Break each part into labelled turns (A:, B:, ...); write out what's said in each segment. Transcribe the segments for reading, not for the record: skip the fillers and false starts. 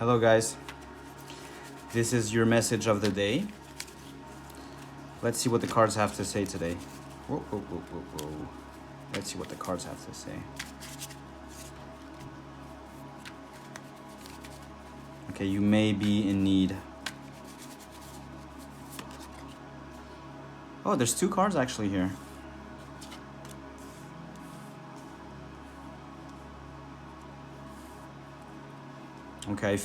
A: Hello, guys. This is your message of the day. Let's see what the cards have to say today. Whoa, whoa, whoa, whoa, whoa. Let's see what the cards have to say. Okay, you may be in need. Oh, there's two cards actually here. Okay,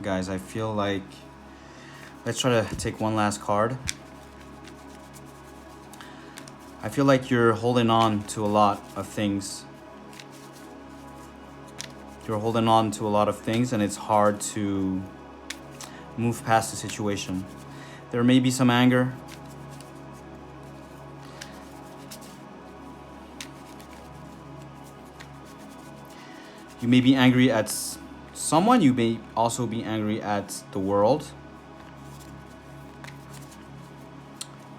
A: guys, I feel like, let's try to take one last card. I feel like you're holding on to a lot of things. You're holding on to a lot of things and it's hard to move past the situation. There may be some anger. You may be angry at someone. You may also be angry at the world.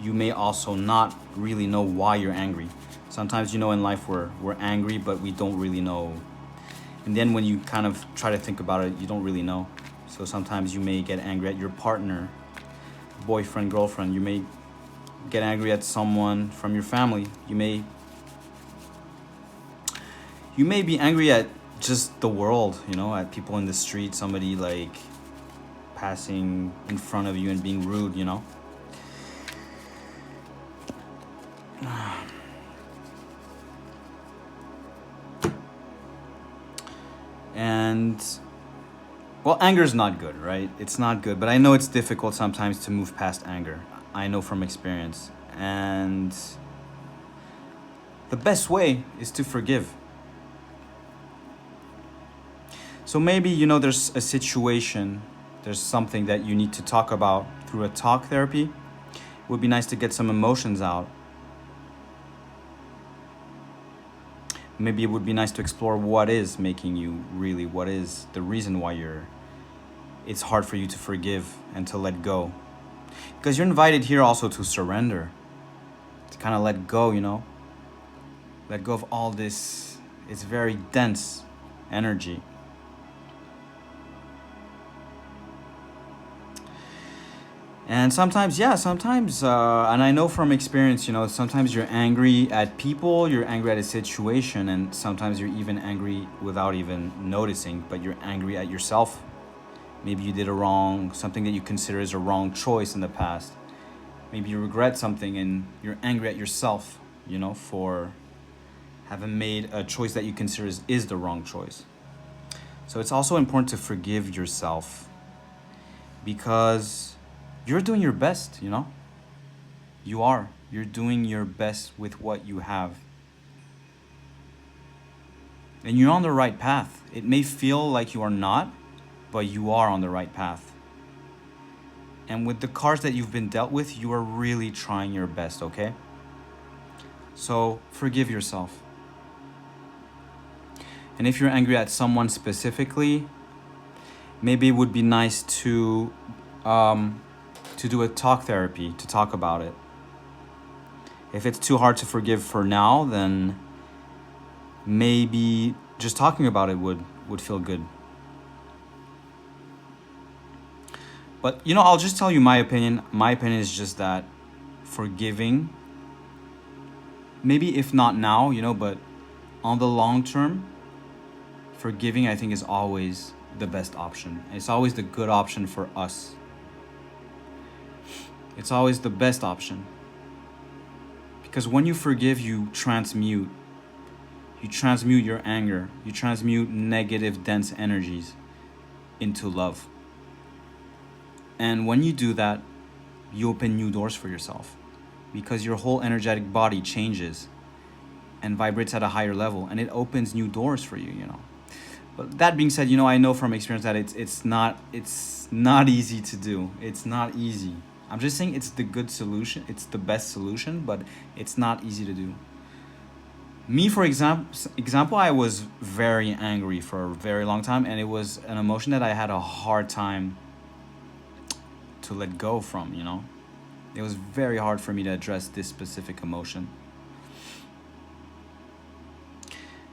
A: You may also not really know why you're angry. Sometimes, in life we're angry, but we don't really know. And then when you kind of try to think about it, you don't really know. So sometimes you may get angry at your partner, boyfriend, girlfriend. You may get angry at someone from your family. You may be angry at just the world, at people in the street, somebody like passing in front of you and being rude, And, well, anger is not good, right? It's not good, but I know it's difficult sometimes to move past anger. I know from experience. And the best way is to forgive. So maybe, there's a situation, there's something that you need to talk about through a talk therapy. It would be nice to get some emotions out. Maybe it would be nice to explore what is making you what is the reason why it's hard for you to forgive and to let go. Because you're invited here also to surrender, to kind of let go, let go of all this. It's very dense energy. And sometimes, and I know from experience, sometimes you're angry at people, you're angry at a situation, and sometimes you're even angry without even noticing, but you're angry at yourself. Maybe you did something that you consider as a wrong choice in the past. Maybe you regret something and you're angry at yourself, for having made a choice that you consider is the wrong choice. So it's also important to forgive yourself because you're doing your best, You are. You're doing your best with what you have. And you're on the right path. It may feel like you are not, but you are on the right path. And with the cards that you've been dealt with, you are really trying your best, okay? So forgive yourself. And if you're angry at someone specifically, maybe it would be nice to do a talk therapy, to talk about it. If it's too hard to forgive for now, then maybe just talking about it would feel good. But, I'll just tell you my opinion. My opinion is just that forgiving, maybe if not now, but on the long term, forgiving, I think, is always the best option. It's always the good option for us. It's always the best option. Because when you forgive, you transmute. You transmute your anger. You transmute negative, dense energies into love. And when you do that, you open new doors for yourself. Because your whole energetic body changes and vibrates at a higher level. And it opens new doors for you, But that being said, I know from experience that it's not easy to do. It's not easy. I'm just saying it's the good solution. It's the best solution, but it's not easy to do. Me, for example, I was very angry for a very long time, and it was an emotion that I had a hard time to let go from, It was very hard for me to address this specific emotion.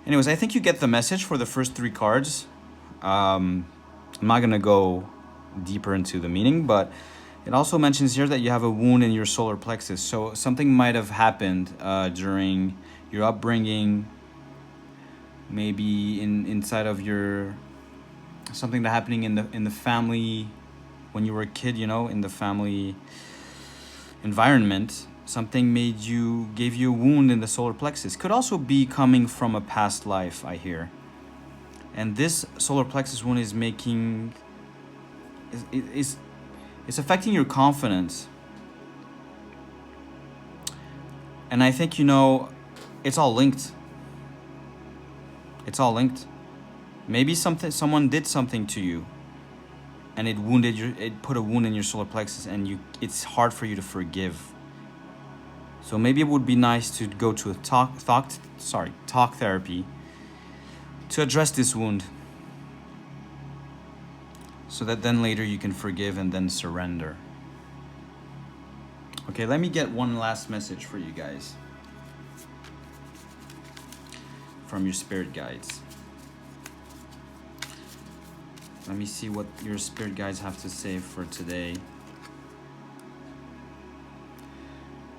A: Anyways, I think you get the message for the first three cards. I'm not going to go deeper into the meaning, but it also mentions here that you have a wound in your solar plexus. So something might have happened during your upbringing, maybe inside of your, something that happening in the family when you were a kid, you know, in the family environment. Something gave you a wound in the solar plexus. Could also be coming from a past life, I hear. And this solar plexus wound is making, it's affecting your confidence. And I think, you know, it's all linked. It's all linked. Maybe someone did something to you, and it put a wound in your solar plexus, and it's hard for you to forgive. So maybe it would be nice to go to a talk therapy to address this wound, so that then later you can forgive and then surrender. Okay, let me get one last message for you guys from your spirit guides. Let me see what your spirit guides have to say for today.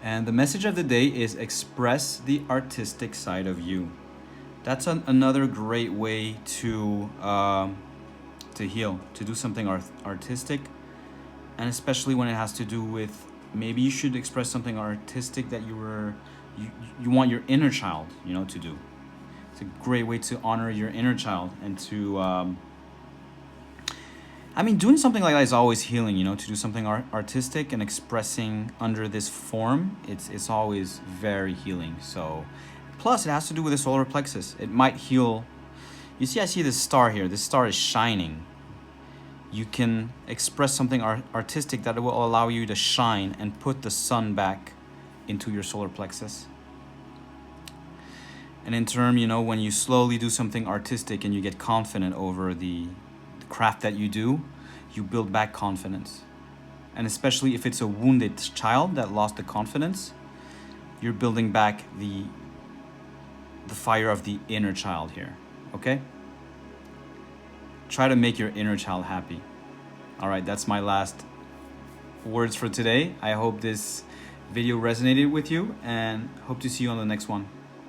A: And the message of the day is express the artistic side of you. That's another great way to heal, to do something artistic, and especially when it has to do with, maybe you should express something artistic that you want your inner child, you know, to do. It's a great way to honor your inner child and to doing something like that is always healing, you know, to do something artistic and expressing under this form, it's always very healing. So, plus it has to do with the solar plexus. It might heal. You see, I see this star here. This star is shining. You can express something artistic that will allow you to shine and put the sun back into your solar plexus. And in turn, you know, when you slowly do something artistic and you get confident over the craft that you do, you build back confidence. And especially if it's a wounded child that lost the confidence, you're building back the fire of the inner child here. Okay? Try to make your inner child happy. All right, that's my last words for today. I hope this video resonated with you, and hope to see you on the next one.